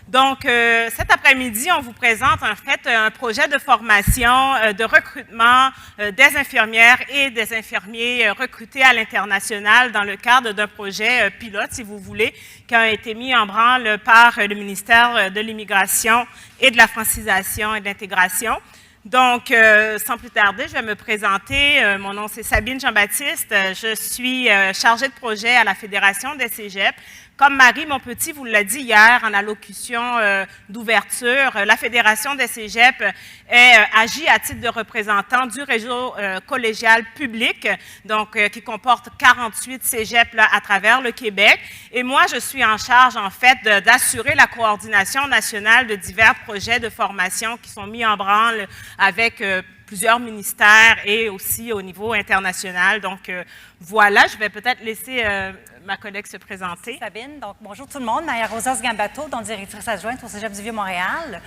Donc, cet après-midi, on vous présente en fait un projet de formation, de recrutement des infirmières et des infirmiers recrutés à l'international dans le cadre d'un projet pilote, si vous voulez, qui a été mis en branle par le ministère de l'Immigration et de la Francisation et de l'Intégration. Donc, sans plus tarder, je vais me présenter. Mon nom, c'est Sabine Jean-Baptiste. Je suis chargée de projet à la Fédération des cégeps. Comme Marie Monpetit vous l'a dit hier en allocution d'ouverture, la Fédération des cégeps agit à titre de représentant du réseau collégial public, donc qui comporte 48 cégeps là, à travers le Québec. Et moi, je suis en charge, en fait, d'assurer la coordination nationale de divers projets de formation qui sont mis en branle avec plusieurs ministères et aussi au niveau international. Donc, voilà, je vais peut-être laisser ma collègue se présenter. Merci Sabine. Donc, bonjour tout le monde. Maria Rosa Gambato, donc directrice adjointe au Cégep du Vieux-Montréal.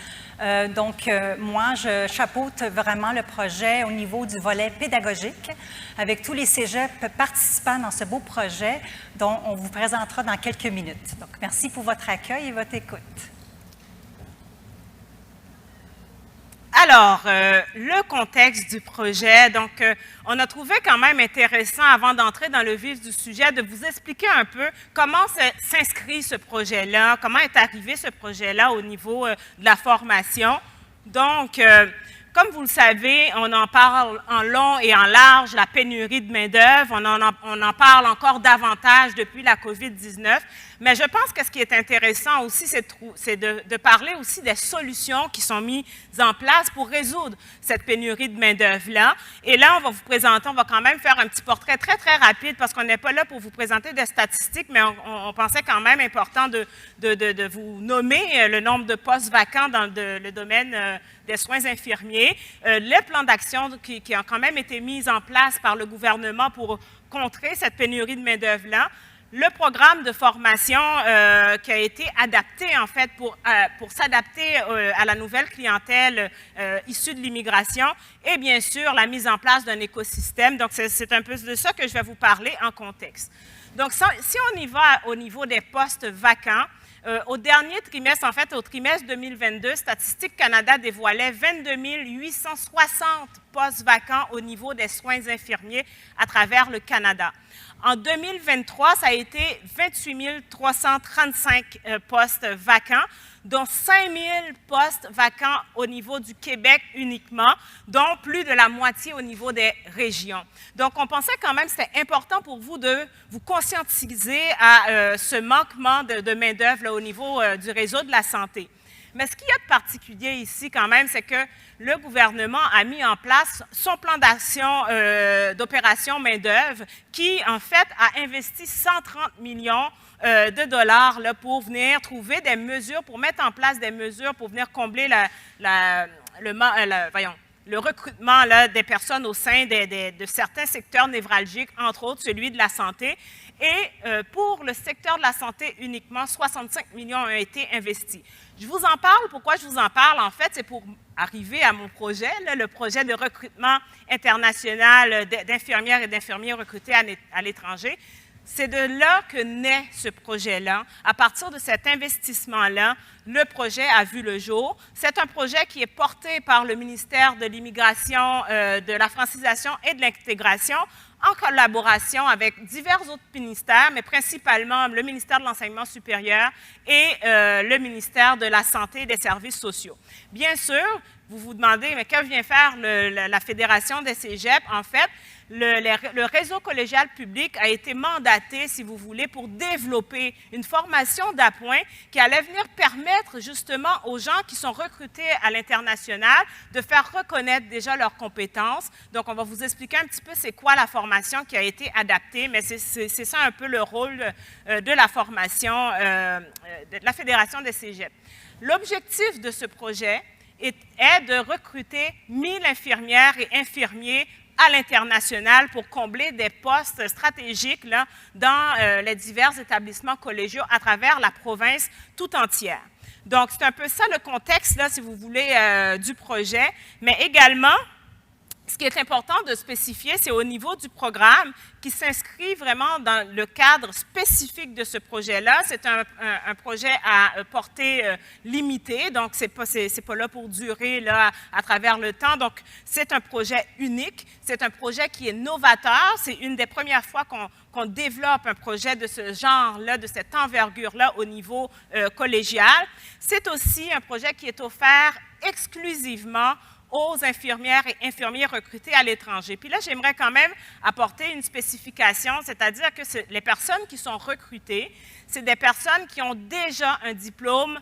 Moi, je chapeaute vraiment le projet au niveau du volet pédagogique avec tous les cégeps participants dans ce beau projet dont on vous présentera dans quelques minutes. Donc, merci pour votre accueil et votre écoute. Alors, le contexte du projet, donc on a trouvé quand même intéressant, avant d'entrer dans le vif du sujet, de vous expliquer un peu comment s'inscrit ce projet-là, comment est arrivé ce projet-là au niveau de la formation. Donc, comme vous le savez, on en parle en long et en large, la pénurie de main-d'œuvre, on en parle encore davantage depuis la COVID-19, mais je pense que ce qui est intéressant aussi, c'est de parler aussi des solutions qui sont mises en place pour résoudre cette pénurie de main-d'œuvre-là. Et là, on va vous présenter, on va quand même faire un petit portrait très, très rapide parce qu'on n'est pas là pour vous présenter des statistiques, mais on pensait quand même important de vous nommer le nombre de postes vacants dans le domaine des soins infirmiers, le plan d'action qui a quand même été mis en place par le gouvernement pour contrer cette pénurie de main-d'œuvre-là, le programme de formation qui a été adapté, en fait, pour s'adapter à la nouvelle clientèle issue de l'immigration et, bien sûr, la mise en place d'un écosystème. Donc, c'est un peu de ça que je vais vous parler en contexte. Donc, si on y va au niveau des postes vacants, au dernier trimestre, en fait, au trimestre 2022, Statistique Canada dévoilait 22 860 postes vacants au niveau des soins infirmiers à travers le Canada. En 2023, ça a été 28 335 postes vacants, dont 5 000 postes vacants au niveau du Québec uniquement, dont plus de la moitié au niveau des régions. Donc, on pensait quand même que c'était important pour vous de vous conscientiser à ce manquement de main-d'œuvre au niveau du réseau de la santé. Mais ce qu'il y a de particulier ici quand même, c'est que le gouvernement a mis en place son plan d'action d'opération main-d'œuvre qui, en fait, a investi 130 millions de dollars là, pour venir trouver des mesures, pour mettre en place des mesures pour venir combler le recrutement là, des personnes au sein de certains secteurs névralgiques, entre autres celui de la santé. Et pour le secteur de la santé uniquement, 65 millions ont été investis. Je vous en parle. Pourquoi je vous en parle? En fait, c'est pour arriver à mon projet, là, le projet de recrutement international d'infirmières et d'infirmiers recrutés à l'étranger. C'est de là que naît ce projet-là. À partir de cet investissement-là, le projet a vu le jour. C'est un projet qui est porté par le ministère de l'Immigration, de la Francisation et de l'Intégration, en collaboration avec divers autres ministères, mais principalement le ministère de l'Enseignement supérieur et le ministère de la Santé et des Services sociaux. Bien sûr, vous vous demandez, mais que vient faire la Fédération des cégeps? En fait, le réseau collégial public a été mandaté, si vous voulez, pour développer une formation d'appoint qui allait venir permettre justement aux gens qui sont recrutés à l'international de faire reconnaître déjà leurs compétences. Donc, on va vous expliquer un petit peu c'est quoi la formation qui a été adaptée, mais c'est ça un peu le rôle de la formation de la Fédération des cégeps. L'objectif de ce projet est de recruter 1000 infirmières et infirmiers à l'international pour combler des postes stratégiques là, dans les divers établissements collégiaux à travers la province tout entière. Donc, c'est un peu ça le contexte, là, si vous voulez, du projet, mais également, ce qui est important de spécifier, c'est au niveau du programme qui s'inscrit vraiment dans le cadre spécifique de ce projet-là. C'est un projet à portée limitée, donc c'est pas là pour durer là, à travers le temps. Donc, c'est un projet unique, c'est un projet qui est novateur. C'est une des premières fois qu'on développe un projet de ce genre-là, de cette envergure-là au niveau collégial. C'est aussi un projet qui est offert exclusivement aux infirmières et infirmiers recrutés à l'étranger. Puis là, j'aimerais quand même apporter une spécification, c'est-à-dire que les personnes qui sont recrutées, c'est des personnes qui ont déjà un diplôme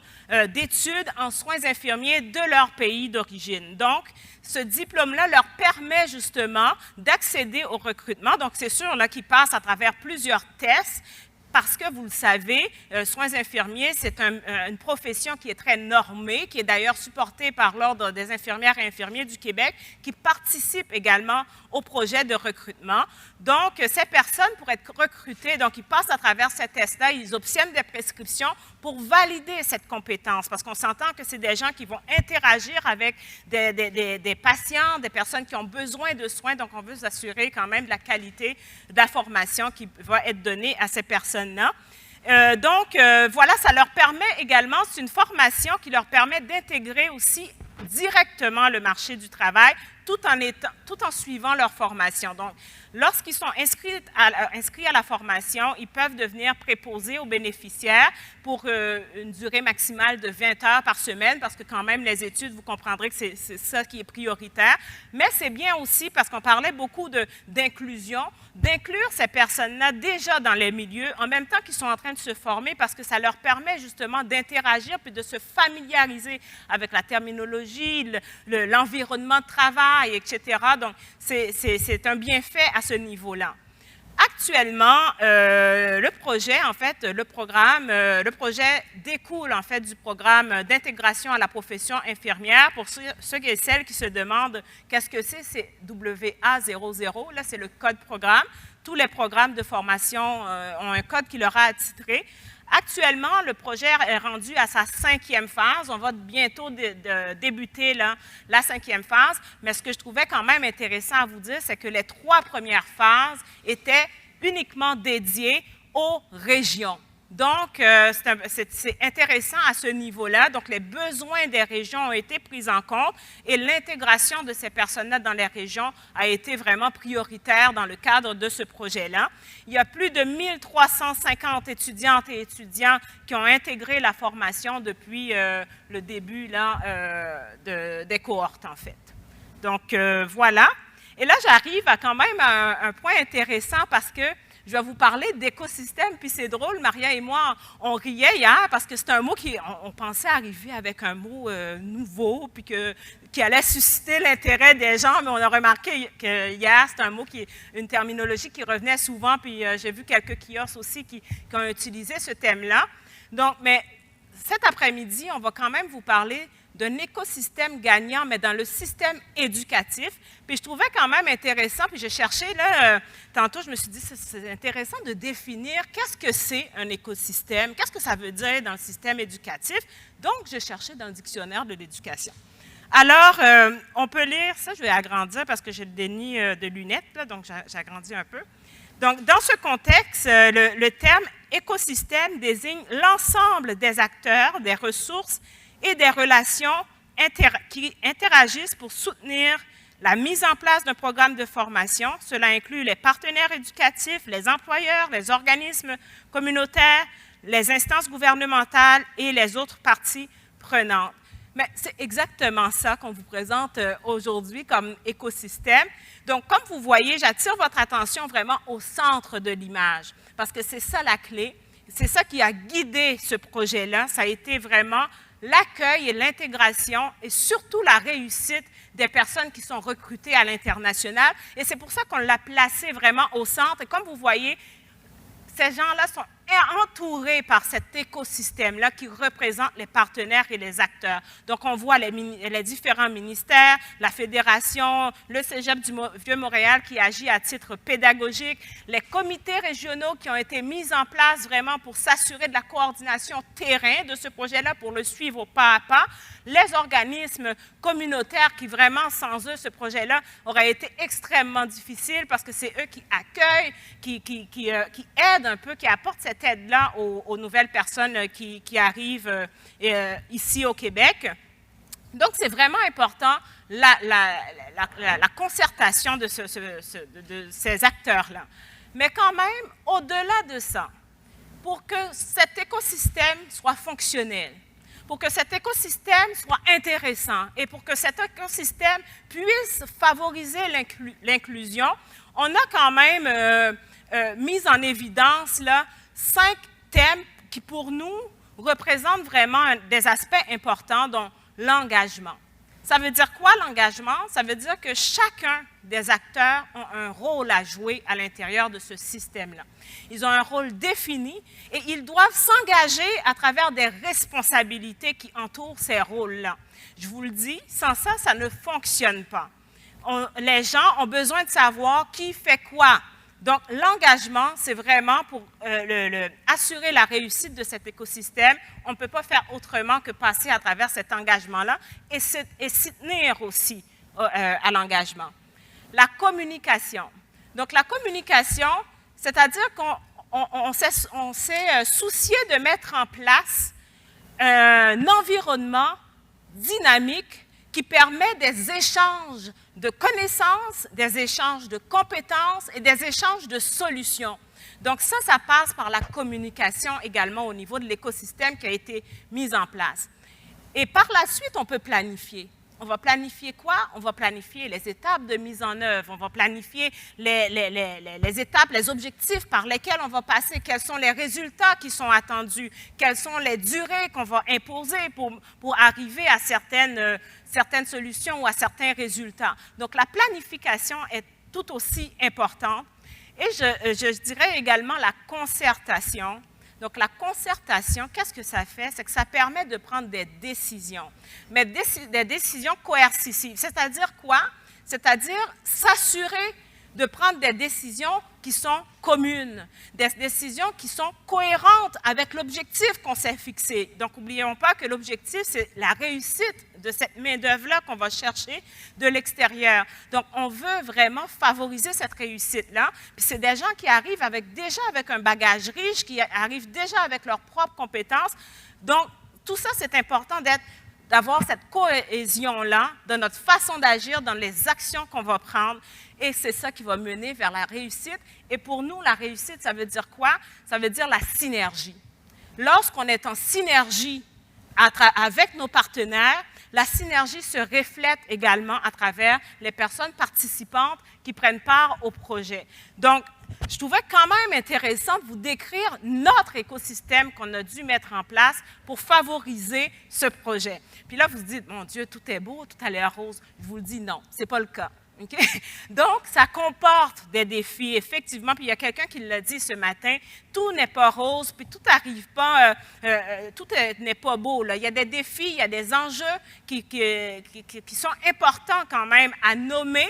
d'études en soins infirmiers de leur pays d'origine. Donc, ce diplôme-là leur permet justement d'accéder au recrutement. Donc, c'est sûr là, qu'ils passent à travers plusieurs tests, parce que, vous le savez, soins infirmiers, c'est une profession qui est très normée, qui est d'ailleurs supportée par l'Ordre des infirmières et infirmiers du Québec, qui participe également au projet de recrutement. Donc, ces personnes, pour être recrutées, donc ils passent à travers ces tests-là, ils obtiennent des prescriptions pour valider cette compétence, parce qu'on s'entend que c'est des gens qui vont interagir avec des patients, des personnes qui ont besoin de soins, donc on veut s'assurer quand même de la qualité d'information qui va être donnée à ces personnes-là. Voilà, ça leur permet également, c'est une formation qui leur permet d'intégrer aussi directement le marché du travail tout en suivant leur formation. Donc, lorsqu'ils sont inscrits à la formation, ils peuvent devenir préposés aux bénéficiaires pour une durée maximale de 20 heures par semaine, parce que quand même, les études, vous comprendrez que c'est ça qui est prioritaire. Mais c'est bien aussi, parce qu'on parlait beaucoup d'inclusion, d'inclure ces personnes-là déjà dans les milieux, en même temps qu'ils sont en train de se former, parce que ça leur permet justement d'interagir puis de se familiariser avec la terminologie, l'environnement de travail, etc. Donc, c'est un bienfait à ce niveau-là. Actuellement, le projet, en fait, le projet découle en fait du programme d'intégration à la profession infirmière. Pour ceux et celles qui se demandent qu'est-ce que c'est WA00, là c'est le code programme. Tous les programmes de formation ont un code qui leur a attitré. Actuellement, le projet est rendu à sa 5e phase. On va bientôt débuter là, la 5e phase. Mais ce que je trouvais quand même intéressant à vous dire, c'est que les 3 premières phases étaient uniquement dédiées aux régions. Donc, c'est intéressant à ce niveau-là. Donc, les besoins des régions ont été pris en compte et l'intégration de ces personnes-là dans les régions a été vraiment prioritaire dans le cadre de ce projet-là. Il y a plus de 1350 étudiantes et étudiants qui ont intégré la formation depuis le début là, des cohortes, en fait. Donc, voilà. Et là, j'arrive à quand même un point intéressant parce que je vais vous parler d'écosystème, puis c'est drôle, Maria et moi, on riait hier parce que c'est un mot on pensait arriver avec un mot nouveau, puis qui allait susciter l'intérêt des gens, mais on a remarqué que hier, c'est un mot une terminologie qui revenait souvent, puis j'ai vu quelques kiosques aussi qui ont utilisé ce thème-là. Donc, mais cet après-midi, on va quand même vous parler d'un écosystème gagnant, mais dans le système éducatif. Puis je trouvais quand même intéressant, puis j'ai cherché, là, tantôt je me suis dit, c'est intéressant de définir qu'est-ce que c'est un écosystème, qu'est-ce que ça veut dire dans le système éducatif. Donc, j'ai cherché dans le dictionnaire de l'éducation. Alors, on peut lire, ça je vais agrandir parce que j'ai le déni de lunettes, là, donc j'agrandis un peu. Donc, dans ce contexte, le terme écosystème désigne l'ensemble des acteurs, des ressources et des relations qui interagissent pour soutenir la mise en place d'un programme de formation. Cela inclut les partenaires éducatifs, les employeurs, les organismes communautaires, les instances gouvernementales et les autres parties prenantes. Mais c'est exactement ça qu'on vous présente aujourd'hui comme écosystème. Donc, comme vous voyez, j'attire votre attention vraiment au centre de l'image, parce que c'est ça la clé, c'est ça qui a guidé ce projet-là. Ça a été vraiment l'accueil et l'intégration et surtout la réussite des personnes qui sont recrutées à l'international. Et c'est pour ça qu'on l'a placé vraiment au centre. Et comme vous voyez, ces gens-là sont est entouré par cet écosystème-là qui représente les partenaires et les acteurs. Donc, on voit les différents ministères, la Fédération, le Cégep du Vieux-Montréal qui agit à titre pédagogique, les comités régionaux qui ont été mis en place vraiment pour s'assurer de la coordination terrain de ce projet-là, pour le suivre au pas à pas, les organismes communautaires qui vraiment, sans eux, ce projet-là aurait été extrêmement difficile parce que c'est eux qui accueillent, qui aident un peu, qui apportent cette aide-là aux nouvelles personnes qui arrivent ici au Québec. Donc, c'est vraiment important la concertation de ces acteurs-là. Mais quand même, au-delà de ça, pour que cet écosystème soit fonctionnel, pour que cet écosystème soit intéressant et pour que cet écosystème puisse favoriser l'inclusion, on a quand même mis en évidence là, 5 thèmes qui, pour nous, représentent vraiment des aspects importants, dont l'engagement. Ça veut dire quoi, l'engagement? Ça veut dire que chacun des acteurs a un rôle à jouer à l'intérieur de ce système-là. Ils ont un rôle défini et ils doivent s'engager à travers des responsabilités qui entourent ces rôles-là. Je vous le dis, sans ça, ça ne fonctionne pas. Les gens ont besoin de savoir qui fait quoi. Donc, l'engagement, c'est vraiment pour assurer la réussite de cet écosystème. On ne peut pas faire autrement que passer à travers cet engagement-là et s'y tenir aussi à l'engagement. La communication. Donc, la communication, c'est-à-dire qu'on s'est soucié de mettre en place un environnement dynamique qui permet des échanges de connaissances, des échanges de compétences et des échanges de solutions. Donc ça passe par la communication également au niveau de l'écosystème qui a été mis en place. Et par la suite, on peut planifier. On va planifier quoi? On va planifier les étapes de mise en œuvre, on va planifier les étapes, les objectifs par lesquels on va passer, quels sont les résultats qui sont attendus, quelles sont les durées qu'on va imposer pour arriver à certaines solutions ou à certains résultats. Donc, la planification est tout aussi importante. Et je dirais également la concertation. Donc, la concertation, qu'est-ce que ça fait? C'est que ça permet de prendre des décisions, mais des décisions coercitives. C'est-à-dire quoi? C'est-à-dire s'assurer de prendre des décisions qui sont communes, des décisions qui sont cohérentes avec l'objectif qu'on s'est fixé. Donc, n'oublions pas que l'objectif, c'est la réussite de cette main-d'œuvre-là qu'on va chercher de l'extérieur. Donc, on veut vraiment favoriser cette réussite-là. Puis, c'est des gens qui arrivent déjà avec un bagage riche, qui arrivent déjà avec leurs propres compétences. Donc, tout ça, c'est important d'avoir cette cohésion-là dans notre façon d'agir, dans les actions qu'on va prendre. Et c'est ça qui va mener vers la réussite. Et pour nous, la réussite, ça veut dire quoi? Ça veut dire la synergie. Lorsqu'on est en synergie avec nos partenaires, la synergie se reflète également à travers les personnes participantes qui prennent part au projet. Donc, je trouvais quand même intéressant de vous décrire notre écosystème qu'on a dû mettre en place pour favoriser ce projet. Puis là, vous vous dites, mon Dieu, tout est beau, tout a l'air rose. Je vous le dis, non, ce n'est pas le cas. Okay? Donc, ça comporte des défis, effectivement. Puis il y a quelqu'un qui l'a dit ce matin, tout n'est pas rose, puis tout n'arrive pas, tout n'est pas beau. Là. Il y a des défis, il y a des enjeux qui sont importants quand même à nommer.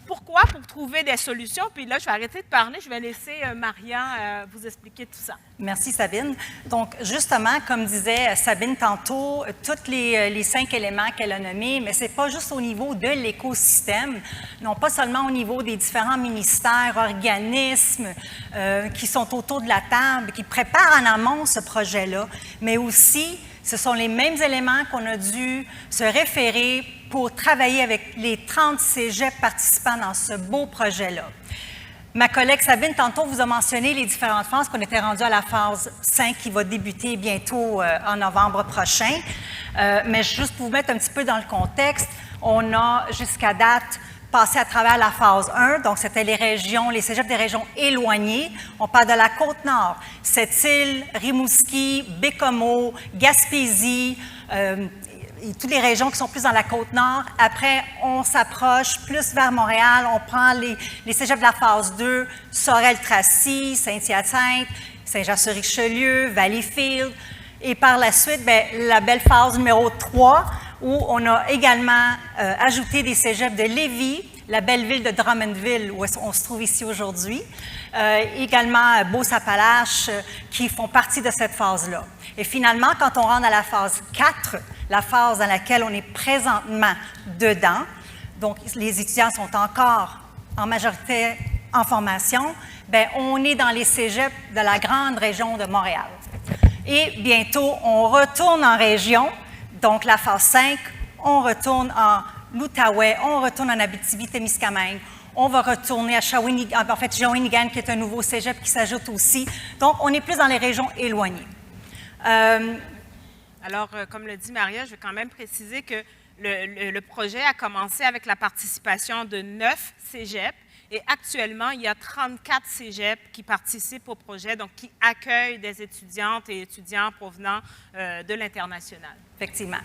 Pourquoi? Pour trouver des solutions. Puis là, je vais arrêter de parler. Je vais laisser Maria vous expliquer tout ça. Merci, Sabine. Donc, justement, comme disait Sabine tantôt, tous les 5 éléments qu'elle a nommés, mais ce n'est pas juste au niveau de l'écosystème, non pas seulement au niveau des différents ministères, organismes qui sont autour de la table, qui préparent en amont ce projet-là, mais aussi, ce sont les mêmes éléments qu'on a dû se référer pour travailler avec les 30 cégeps participants dans ce beau projet-là. Ma collègue Sabine, tantôt, vous a mentionné les différentes phases, qu'on était rendu à la phase 5 qui va débuter bientôt en novembre prochain. Mais juste pour vous mettre un petit peu dans le contexte, on a jusqu'à date passé à travers la phase 1, donc c'était les cégeps des régions éloignées. On parle de la Côte-Nord, Sept-Îles, Rimouski, Baie-Comeau, Gaspésie, toutes les régions qui sont plus dans la Côte-Nord. Après, on s'approche plus vers Montréal. On prend les cégeps de la phase 2, Sorel-Tracy, Saint-Hyacinthe, Saint-Jean-sur-Richelieu, Valleyfield. Et par la suite, bien, la belle phase numéro 3, où on a également ajouté des cégeps de Lévis, la belle ville de Drummondville, où on se trouve ici aujourd'hui, également Beauce-Appalaches, qui font partie de cette phase-là. Et finalement, quand on rentre à la phase 4, la phase dans laquelle on est présentement dedans, donc les étudiants sont encore en majorité en formation, bien, on est dans les cégeps de la grande région de Montréal. Et bientôt, on retourne en région, donc la phase 5, on retourne en l'Outaouais, on retourne en Abitibi-Témiscamingue, on va retourner à Shawinigan, en fait, Shawinigan, qui est un nouveau cégep qui s'ajoute aussi. Donc, on est plus dans les régions éloignées. Alors, comme le dit Maria, je vais quand même préciser que le projet a commencé avec la participation de 9 cégeps. Et actuellement, il y a 34 cégeps qui participent au projet, donc qui accueillent des étudiantes et étudiants provenant de l'international. Effectivement.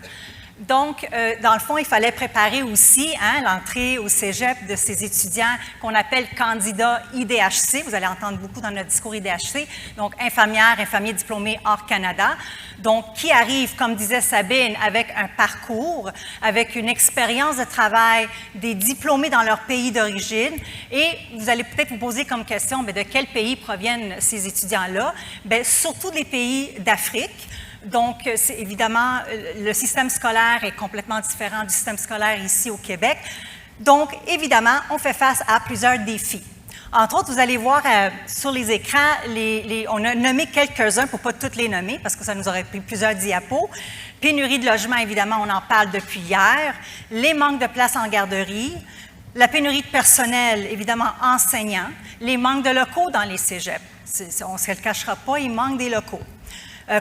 Donc, dans le fond, il fallait préparer aussi l'entrée au cégep de ces étudiants qu'on appelle candidats IDHC. Vous allez entendre beaucoup dans notre discours IDHC. Donc, infirmières, infirmiers diplômés hors Canada. Donc, qui arrivent, comme disait Sabine, avec un parcours, avec une expérience de travail, des diplômés dans leur pays d'origine. Et vous allez peut-être vous poser comme question, bien, de quel pays proviennent ces étudiants-là? Bien, surtout des pays d'Afrique. Donc, évidemment, le système scolaire est complètement différent du système scolaire ici au Québec. Donc, évidemment, on fait face à plusieurs défis. Entre autres, vous allez voir sur les écrans, on a nommé quelques-uns pour ne pas toutes les nommer parce que ça nous aurait pris plusieurs diapos. Pénurie de logement, évidemment, on en parle depuis hier. Les manques de places en garderie. La pénurie de personnel, évidemment, enseignants. Les manques de locaux dans les cégeps. On ne se le cachera pas, il manque des locaux.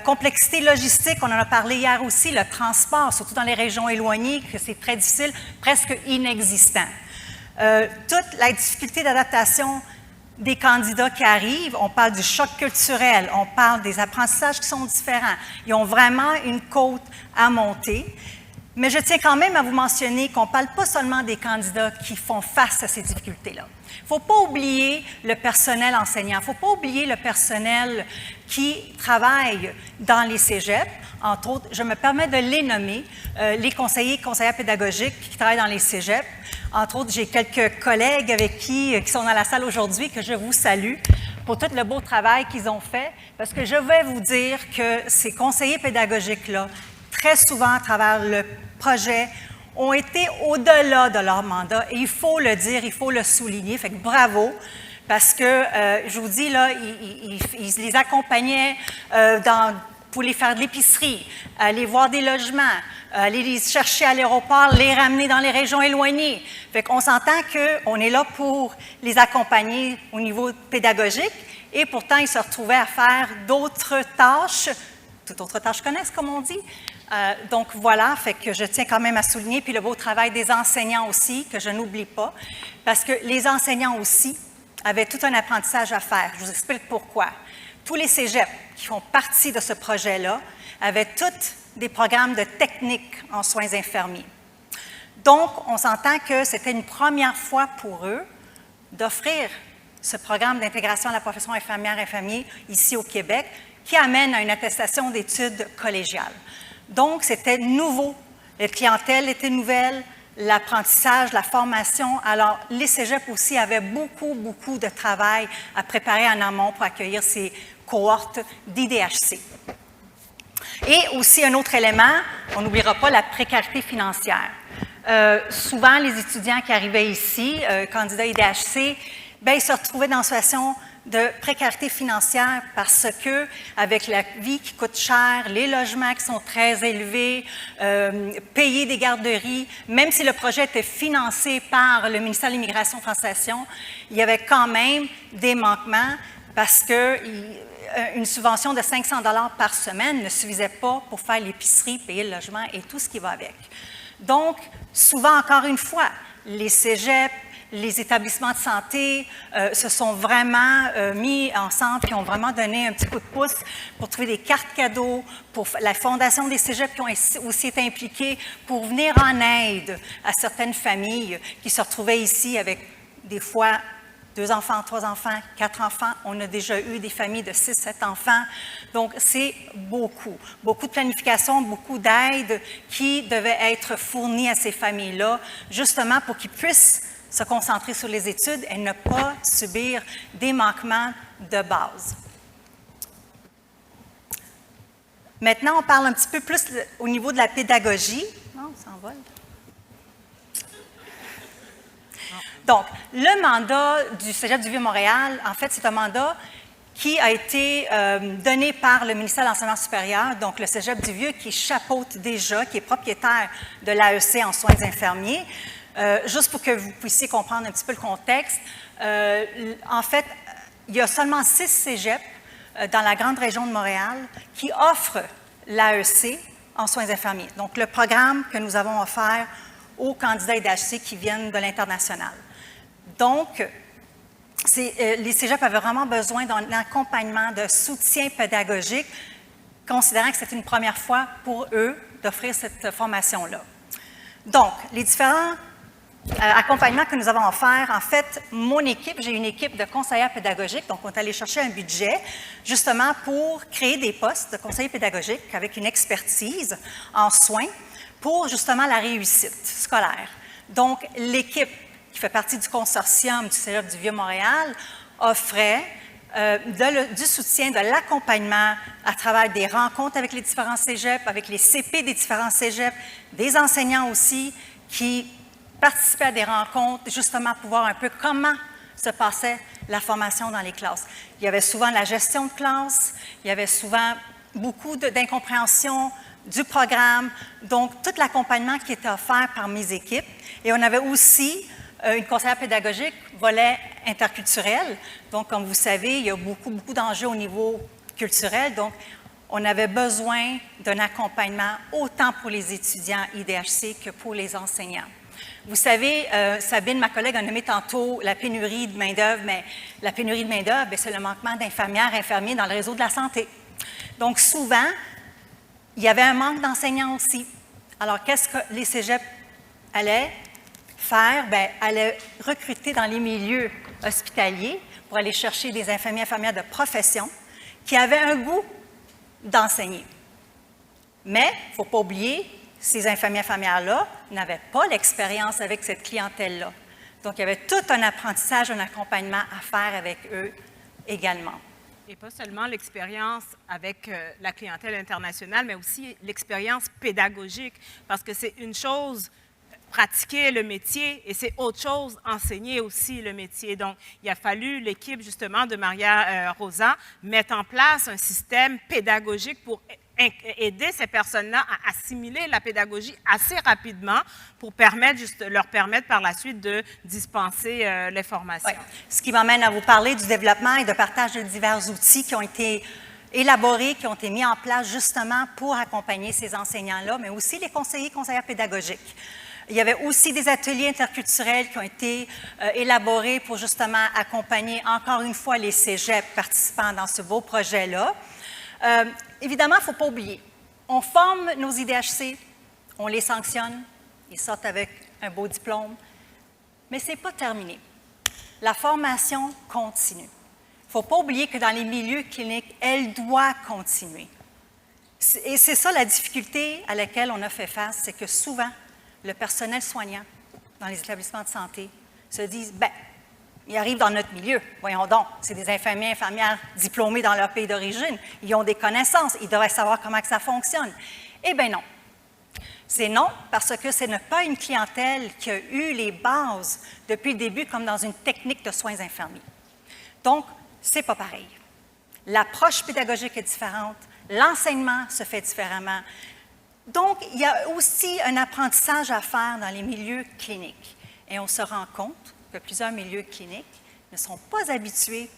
Complexité logistique, on en a parlé hier aussi, le transport, surtout dans les régions éloignées, que c'est très difficile, presque inexistant. Toute la difficulté d'adaptation des candidats qui arrivent, on parle du choc culturel, on parle des apprentissages qui sont différents. Ils ont vraiment une côte à monter. Mais je tiens quand même à vous mentionner qu'on ne parle pas seulement des candidats qui font face à ces difficultés-là. Il ne faut pas oublier le personnel enseignant, il ne faut pas oublier le personnel qui travaille dans les cégeps. Entre autres, je me permets de les nommer, les conseillères pédagogiques qui travaillent dans les cégeps. Entre autres, j'ai quelques collègues avec qui sont dans la salle aujourd'hui que je vous salue pour tout le beau travail qu'ils ont fait, parce que je vais vous dire que ces conseillers pédagogiques-là, très souvent à travers le projet, ont été au-delà de leur mandat. Et il faut le dire, il faut le souligner. Fait que bravo, parce que, je vous dis, là, ils les accompagnaient pour les faire de l'épicerie, aller voir des logements, aller les chercher à l'aéroport, les ramener dans les régions éloignées. Fait qu'on s'entend qu'on est là pour les accompagner au niveau pédagogique, et pourtant, ils se retrouvaient à faire d'autres tâches, toutes autres tâches connaissent, comme on dit. Donc voilà, fait que je tiens quand même à souligner, puis le beau travail des enseignants aussi, que je n'oublie pas, parce que les enseignants aussi avaient tout un apprentissage à faire. Je vous explique pourquoi. Tous les cégeps qui font partie de ce projet-là avaient tous des programmes de technique en soins infirmiers. Donc, on s'entend que c'était une première fois pour eux d'offrir ce programme d'intégration à la profession infirmière-infirmier ici au Québec, qui amène à une attestation d'études collégiales. Donc, c'était nouveau. La clientèle était nouvelle, l'apprentissage, la formation. Alors, les cégeps aussi avaient beaucoup, beaucoup de travail à préparer en amont pour accueillir ces cohortes d'IDHC. Et aussi, un autre élément, on n'oubliera pas la précarité financière. Souvent, les étudiants qui arrivaient ici, candidats IDHC, bien, ils se retrouvaient dans une situation de précarité financière parce que, avec la vie qui coûte cher, les logements qui sont très élevés, payer des garderies, même si le projet était financé par le ministère de l'Immigration et Translation, il y avait quand même des manquements parce qu'une subvention de 500 $ par semaine ne suffisait pas pour faire l'épicerie, payer le logement et tout ce qui va avec. Donc, souvent, encore une fois, les cégeps, les établissements de santé se sont vraiment mis ensemble et ont vraiment donné un petit coup de pouce pour trouver des cartes cadeaux, pour la Fondation des cégeps qui ont aussi été impliqués pour venir en aide à certaines familles qui se retrouvaient ici avec des fois 2 enfants, 3 enfants, 4 enfants. On a déjà eu des familles de 6, 7 enfants. Donc, c'est beaucoup de planification, beaucoup d'aide qui devait être fournie à ces familles-là, justement pour qu'ils puissent se concentrer sur les études et ne pas subir des manquements de base. Maintenant, on parle un petit peu plus au niveau de la pédagogie. Non, ça s'envole. Donc, le mandat du Cégep du Vieux-Montréal, en fait, c'est un mandat qui a été donné par le ministère de l'Enseignement supérieur, donc le Cégep du Vieux, qui chapeaute déjà, qui est propriétaire de l'AEC en soins infirmiers. Juste pour que vous puissiez comprendre un petit peu le contexte, en fait, il y a seulement 6 cégeps dans la grande région de Montréal qui offrent l'AEC en soins infirmiers. Donc, le programme que nous avons offert aux candidats IDHC qui viennent de l'international. Donc, les cégeps avaient vraiment besoin d'un accompagnement, de soutien pédagogique, considérant que c'était une première fois pour eux d'offrir cette formation-là. Donc, les différents accompagnements que nous avons offerts, en fait, mon équipe, j'ai une équipe de conseillers pédagogiques, donc on est allé chercher un budget justement pour créer des postes de conseillers pédagogiques avec une expertise en soins pour justement la réussite scolaire. Donc, l'équipe qui fait partie du consortium du Cégep du Vieux-Montréal offrait du soutien, de l'accompagnement à travers des rencontres avec les différents cégeps, avec les CP des différents cégeps, des enseignants aussi qui participaient à des rencontres, justement pour voir un peu comment se passait la formation dans les classes. Il y avait souvent la gestion de classe, il y avait souvent beaucoup d'incompréhension du programme, donc tout l'accompagnement qui était offert par mes équipes. Et on avait aussi une conseillère pédagogique, volet interculturel. Donc, comme vous savez, il y a beaucoup d'enjeux au niveau culturel. Donc, on avait besoin d'un accompagnement autant pour les étudiants IDHC que pour les enseignants. Vous savez, Sabine, ma collègue, a nommé tantôt la pénurie de main-d'œuvre, mais la pénurie de main-d'œuvre, c'est le manquement d'infirmières, infirmiers dans le réseau de la santé. Donc, souvent, il y avait un manque d'enseignants aussi. Alors, qu'est-ce que les cégeps allaient faire? Bien, allaient recruter dans les milieux hospitaliers pour aller chercher des infirmiers, infirmières de profession qui avaient un goût d'enseigner. Mais, il ne faut pas oublier, ces infirmiers, infirmières-là n'avaient pas l'expérience avec cette clientèle-là. Donc, il y avait tout un apprentissage, un accompagnement à faire avec eux également. Et pas seulement l'expérience avec la clientèle internationale, mais aussi l'expérience pédagogique, parce que c'est une chose pratiquer le métier et c'est autre chose enseigner aussi le métier. Donc, il a fallu l'équipe justement de Maria Rosa mettre en place un système pédagogique pour aider ces personnes-là à assimiler la pédagogie assez rapidement pour leur permettre par la suite de dispenser les formations. Oui. Ce qui m'amène à vous parler du développement et de partage de divers outils qui ont été élaborés, qui ont été mis en place justement pour accompagner ces enseignants-là, mais aussi les conseillères pédagogiques. Il y avait aussi des ateliers interculturels qui ont été élaborés pour justement accompagner encore une fois les cégeps participants dans ce beau projet-là. Évidemment, il ne faut pas oublier, on forme nos IDHC, on les sanctionne, ils sortent avec un beau diplôme, mais ce n'est pas terminé. La formation continue. Il ne faut pas oublier que dans les milieux cliniques, elle doit continuer. Et c'est ça la difficulté à laquelle on a fait face, c'est que souvent, le personnel soignant dans les établissements de santé se disent « bien, ils arrivent dans notre milieu, voyons donc, c'est des infirmiers, infirmières diplômés dans leur pays d'origine, ils ont des connaissances, ils devraient savoir comment que ça fonctionne. » Eh bien non. C'est non parce que ce n'est pas une clientèle qui a eu les bases depuis le début comme dans une technique de soins infirmiers. Donc, ce n'est pas pareil. L'approche pédagogique est différente, l'enseignement se fait différemment. Donc, il y a aussi un apprentissage à faire dans les milieux cliniques. Et on se rend compte que plusieurs milieux cliniques ne sont pas habitués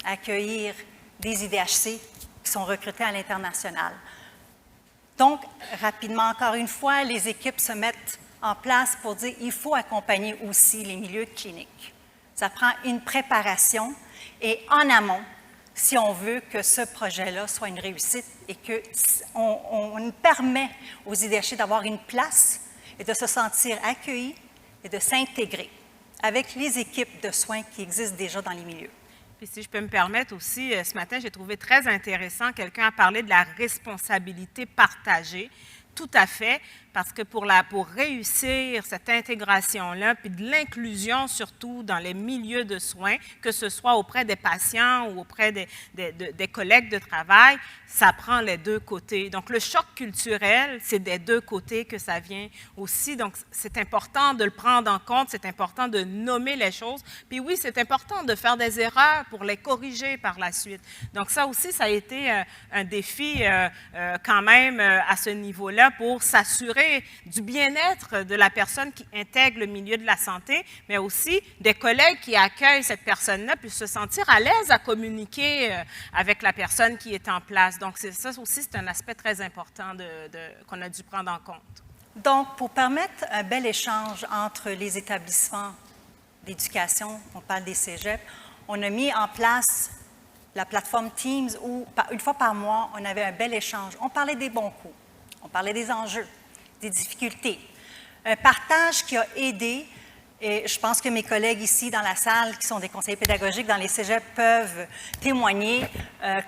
à accueillir des IDHC qui sont recrutés à l'international. Donc, rapidement, encore une fois, les équipes se mettent en place pour dire qu'il faut accompagner aussi les milieux cliniques. Ça prend une préparation et en amont, si on veut que ce projet-là soit une réussite et qu'on permet aux IDHI d'avoir une place et de se sentir accueillis et de s'intégrer avec les équipes de soins qui existent déjà dans les milieux. Puis si je peux me permettre aussi, ce matin, j'ai trouvé très intéressant, quelqu'un a parlé de la responsabilité partagée. Tout à fait, parce que pour réussir cette intégration-là, puis de l'inclusion surtout dans les milieux de soins, que ce soit auprès des patients ou auprès des collègues de travail, ça prend les deux côtés. Donc, le choc culturel, c'est des deux côtés que ça vient aussi. Donc, c'est important de le prendre en compte, c'est important de nommer les choses. Puis oui, c'est important de faire des erreurs pour les corriger par la suite. Donc, ça aussi, ça a été un défi quand même à ce niveau-là pour s'assurer du bien-être de la personne qui intègre le milieu de la santé, mais aussi des collègues qui accueillent cette personne-là puissent se sentir à l'aise à communiquer avec la personne qui est en place. Donc, ça aussi, c'est un aspect très important qu'on a dû prendre en compte. Donc, pour permettre un bel échange entre les établissements d'éducation, on parle des cégeps, on a mis en place la plateforme Teams où, une fois par mois, on avait un bel échange. On parlait des bons coups, on parlait des enjeux, des difficultés. Un partage qui a aidé, et je pense que mes collègues ici dans la salle, qui sont des conseillers pédagogiques dans les cégeps, peuvent témoigner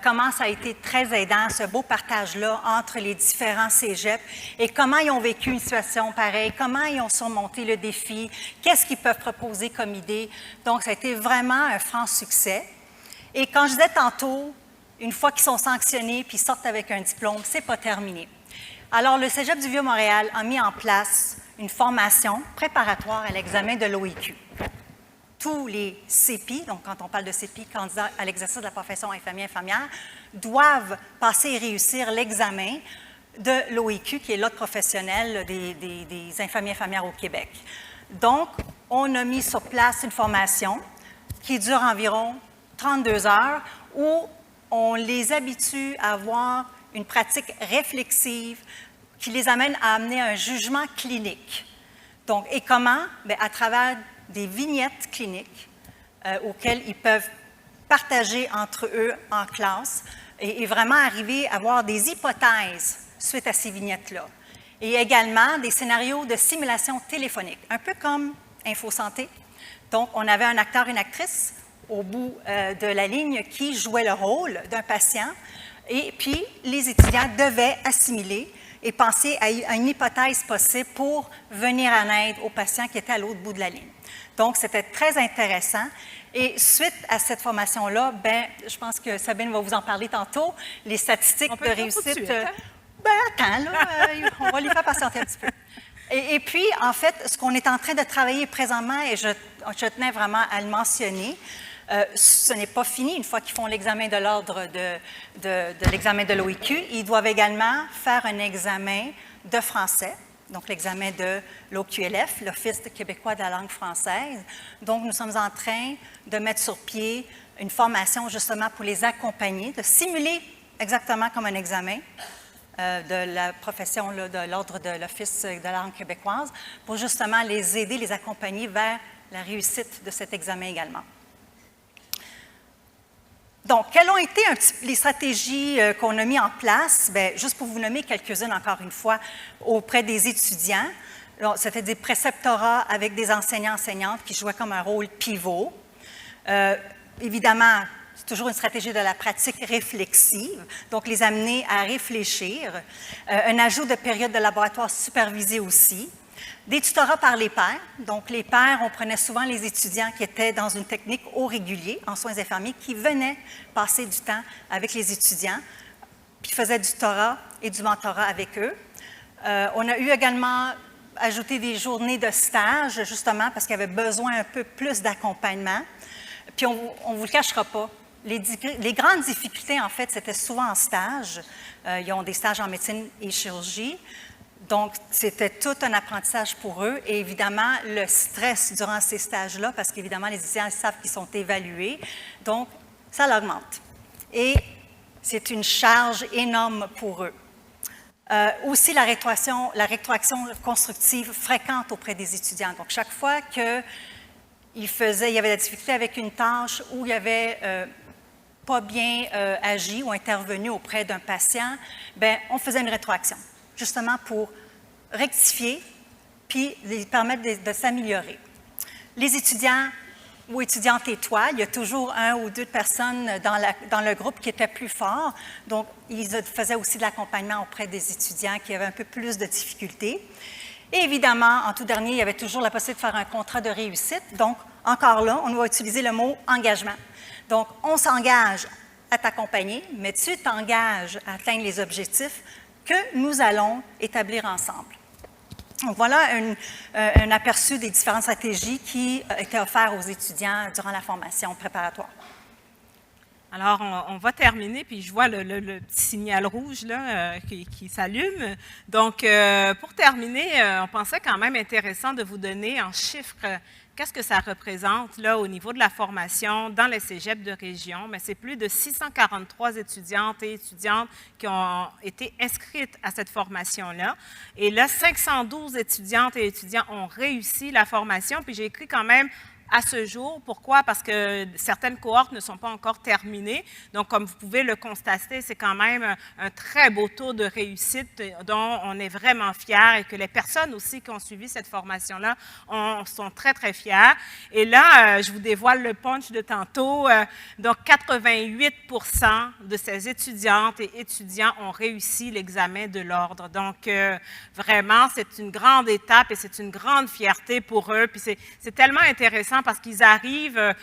comment ça a été très aidant, ce beau partage-là entre les différents cégeps, et comment ils ont vécu une situation pareille, comment ils ont surmonté le défi, qu'est-ce qu'ils peuvent proposer comme idée. Donc, ça a été vraiment un franc succès. Et quand je disais tantôt, une fois qu'ils sont sanctionnés puis sortent avec un diplôme, c'est pas terminé. Alors, le Cégep du Vieux-Montréal a mis en place une formation préparatoire à l'examen de l'OIQ. Tous les CEPI, donc quand on parle de CEPI, candidats à l'exercice de la profession infirmière, doivent passer et réussir l'examen de l'OIQ, qui est l'ordre professionnel des infirmières au Québec. Donc, on a mis sur place une formation qui dure environ 32 heures, où on les habitue à avoir une pratique réflexive qui les amène à amener un jugement clinique. Donc, et comment? Bien, à travers des vignettes cliniques auxquelles ils peuvent partager entre eux en classe et vraiment arriver à avoir des hypothèses suite à ces vignettes-là. Et également des scénarios de simulation téléphonique, un peu comme InfoSanté. Donc, on avait un acteur et une actrice au bout de la ligne qui jouait le rôle d'un patient. Et puis, les étudiants devaient assimiler et penser à une hypothèse possible pour venir en aide aux patients qui étaient à l'autre bout de la ligne. Donc, c'était très intéressant. Et suite à cette formation-là, ben, je pense que Sabine va vous en parler tantôt, les statistiques de réussite. Attends, là, on va les faire patienter un petit peu. Et puis, en fait, ce qu'on est en train de travailler présentement, et je tenais vraiment à le mentionner, ce n'est pas fini. Une fois qu'ils font l'examen de l'ordre de l'examen de l'OIQ, ils doivent également faire un examen de français, donc l'examen de l'OQLF, l'Office québécois de la langue française. Donc, nous sommes en train de mettre sur pied une formation justement pour les accompagner, de simuler exactement comme un examen de la profession là, de l'ordre de l'Office de la langue québécoise, pour justement les aider, les accompagner vers la réussite de cet examen également. Donc, quelles ont été les stratégies qu'on a mises en place? Bien, juste pour vous nommer quelques-unes, encore une fois, auprès des étudiants. C'était des préceptorats avec des enseignants-enseignantes qui jouaient comme un rôle pivot. Évidemment, c'est toujours une stratégie de la pratique réflexive, donc les amener à réfléchir. Un ajout de périodes de laboratoire supervisées aussi. Des tutorats par les pairs. Donc, les pairs, on prenait souvent les étudiants qui étaient dans une technique au régulier, en soins infirmiers, qui venaient passer du temps avec les étudiants, puis faisaient du tutorat et du mentorat avec eux. On a eu également ajouté des journées de stage, justement, parce qu'il y avait besoin un peu plus d'accompagnement. Puis, on ne vous le cachera pas, les grandes difficultés, en fait, c'était souvent en stage. Ils ont des stages en médecine et chirurgie. Donc, c'était tout un apprentissage pour eux et évidemment, le stress durant ces stages-là, parce qu'évidemment, les étudiants savent qu'ils sont évalués, donc ça l'augmente. Et c'est une charge énorme pour eux. Aussi, la rétroaction constructive fréquente auprès des étudiants. Donc, chaque fois qu'il y avait de la difficulté avec une tâche ou il y avait pas bien agi ou intervenu auprès d'un patient, bien, on faisait une rétroaction, justement pour rectifier puis lui permettre de s'améliorer. Les étudiants ou étudiantes étoiles, il y a toujours 1 ou 2 personnes dans le groupe qui étaient plus forts. Donc, ils faisaient aussi de l'accompagnement auprès des étudiants qui avaient un peu plus de difficultés. Et évidemment, en tout dernier, il y avait toujours la possibilité de faire un contrat de réussite. Donc, encore là, on va utiliser le mot engagement. Donc, on s'engage à t'accompagner, mais tu t'engages à atteindre les objectifs que nous allons établir ensemble. Donc, voilà un aperçu des différentes stratégies qui étaient offertes aux étudiants durant la formation préparatoire. Alors, on va terminer, puis je vois le petit signal rouge là, qui s'allume. Donc, pour terminer, on pensait quand même intéressant de vous donner en chiffres qu'est-ce que ça représente là, au niveau de la formation dans les cégeps de région. Mais c'est plus de 643 étudiantes et étudiants qui ont été inscrites à cette formation-là. Et là, 512 étudiantes et étudiants ont réussi la formation. Puis j'ai écrit quand même à ce jour. Pourquoi? Parce que certaines cohortes ne sont pas encore terminées. Donc, comme vous pouvez le constater, c'est quand même un très beau taux de réussite dont on est vraiment fiers et que les personnes aussi qui ont suivi cette formation-là sont très, très fiers. Et là, je vous dévoile le punch de tantôt. Donc, 88% de ces étudiantes et étudiants ont réussi l'examen de l'ordre. Donc, vraiment, c'est une grande étape et c'est une grande fierté pour eux. Puis, c'est tellement intéressant parce qu'ils arrivent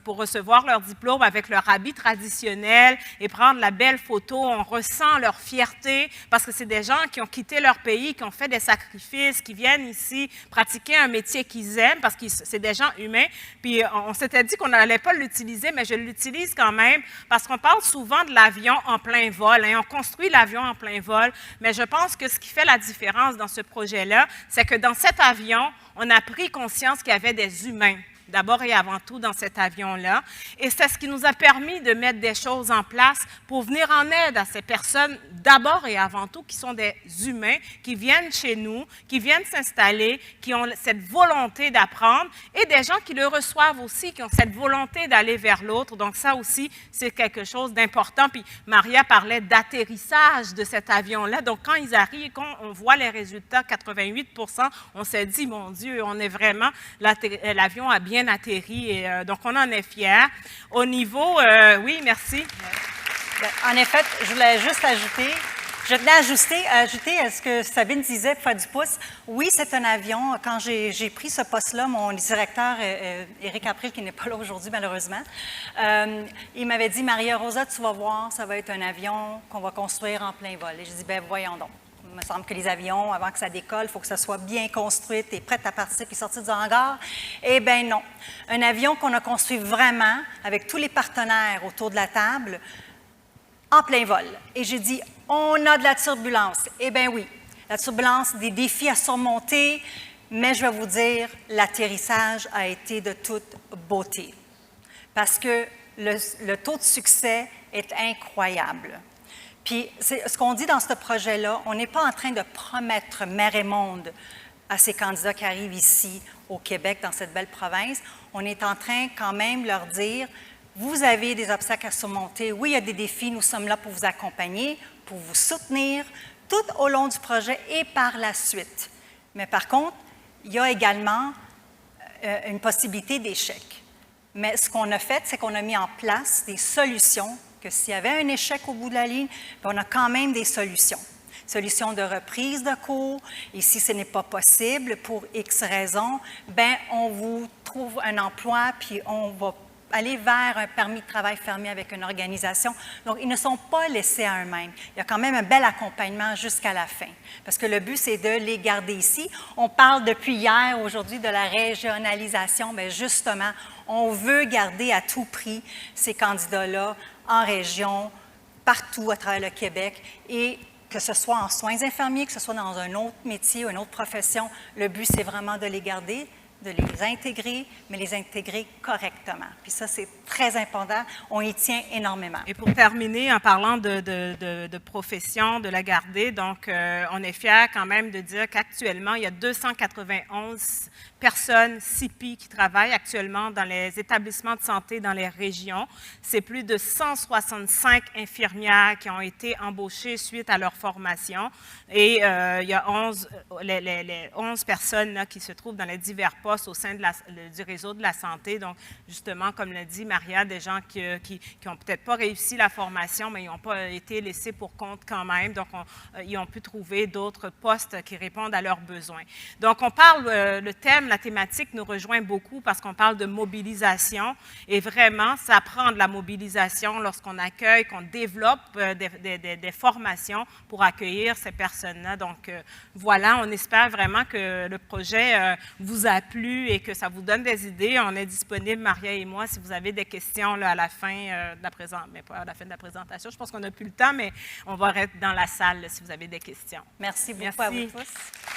pour recevoir leur diplôme avec leur habit traditionnel et prendre la belle photo. On ressent leur fierté parce que c'est des gens qui ont quitté leur pays, qui ont fait des sacrifices, qui viennent ici pratiquer un métier qu'ils aiment parce que c'est des gens humains. Puis on s'était dit qu'on n'allait pas l'utiliser, mais je l'utilise quand même parce qu'on parle souvent de l'avion en plein vol. Hein, on construit l'avion en plein vol, mais je pense que ce qui fait la différence dans ce projet-là, c'est que dans cet avion, on a pris conscience qu'il y avait des humains, d'abord et avant tout, dans cet avion-là. Et c'est ce qui nous a permis de mettre des choses en place pour venir en aide à ces personnes, d'abord et avant tout, qui sont des humains, qui viennent chez nous, qui viennent s'installer, qui ont cette volonté d'apprendre, et des gens qui le reçoivent aussi, qui ont cette volonté d'aller vers l'autre. Donc ça aussi, c'est quelque chose d'important. Puis Maria parlait d'atterrissage de cet avion-là. Donc quand ils arrivent, quand on voit les résultats, 88%, on s'est dit, mon Dieu, on est vraiment, l'avion a bien atterri et donc on en est fiers. Au niveau, oui, merci. En effet, je voulais juste ajouter, je tenais à ajouter à ce que Sabine disait pour faire du pouce. Oui, c'est un avion. Quand j'ai pris ce poste-là, mon directeur, Éric April, qui n'est pas là aujourd'hui malheureusement, il m'avait dit, Maria-Rosa, tu vas voir, ça va être un avion qu'on va construire en plein vol. Et je dis, bien voyons donc. Il me semble que les avions, avant que ça décolle, il faut que ça soit bien construit et prêt à partir puis sortir du hangar. Eh bien non. Un avion qu'on a construit vraiment avec tous les partenaires autour de la table en plein vol. Et j'ai dit, on a de la turbulence. Eh bien oui, la turbulence, des défis à surmonter, mais je vais vous dire, l'atterrissage a été de toute beauté. Parce que le taux de succès est incroyable. Puis, ce qu'on dit dans ce projet-là, on n'est pas en train de promettre mer et monde à ces candidats qui arrivent ici au Québec, dans cette belle province. On est en train quand même de leur dire, vous avez des obstacles à surmonter, oui, il y a des défis, nous sommes là pour vous accompagner, pour vous soutenir, tout au long du projet et par la suite. Mais par contre, il y a également une possibilité d'échec. Mais ce qu'on a fait, c'est qu'on a mis en place des solutions que s'il y avait un échec au bout de la ligne, on a quand même des solutions. Solutions de reprise de cours, et si ce n'est pas possible pour X raisons, bien, on vous trouve un emploi, puis on va aller vers un permis de travail fermé avec une organisation. Donc, ils ne sont pas laissés à eux-mêmes. Il y a quand même un bel accompagnement jusqu'à la fin, parce que le but, c'est de les garder ici. On parle depuis hier, aujourd'hui, de la régionalisation. Bien, justement, on veut garder à tout prix ces candidats-là en région, partout à travers le Québec, et que ce soit en soins infirmiers, que ce soit dans un autre métier ou une autre profession, le but, c'est vraiment de les garder, de les intégrer, mais les intégrer correctement. Puis ça, c'est très important. On y tient énormément. Et pour terminer, en parlant de profession, de la garder, donc on est fiers quand même de dire qu'actuellement, il y a 291 personnes CIPI qui travaillent actuellement dans les établissements de santé dans les régions. C'est plus de 165 infirmières qui ont été embauchées suite à leur formation. Et il y a 11 personnes là, qui se trouvent dans les divers postes au sein du réseau de la santé. Donc, justement, comme l'a dit Maria, des gens qui n'ont peut-être pas réussi la formation, mais ils n'ont pas été laissés pour compte quand même. Donc, ils ont pu trouver d'autres postes qui répondent à leurs besoins. Donc, on parle, le thème, la thématique nous rejoint beaucoup parce qu'on parle de mobilisation. Et vraiment, ça prend de la mobilisation lorsqu'on accueille, qu'on développe des formations pour accueillir ces personnes-là. Donc, voilà, on espère vraiment que le projet vous a plu et que ça vous donne des idées. On est disponible, Maria et moi, si vous avez des questions là, à la fin de la présentation, mais pas à la fin de la présentation. Je pense qu'on n'a plus le temps, mais on va être dans la salle là, si vous avez des questions. Merci beaucoup à vous tous.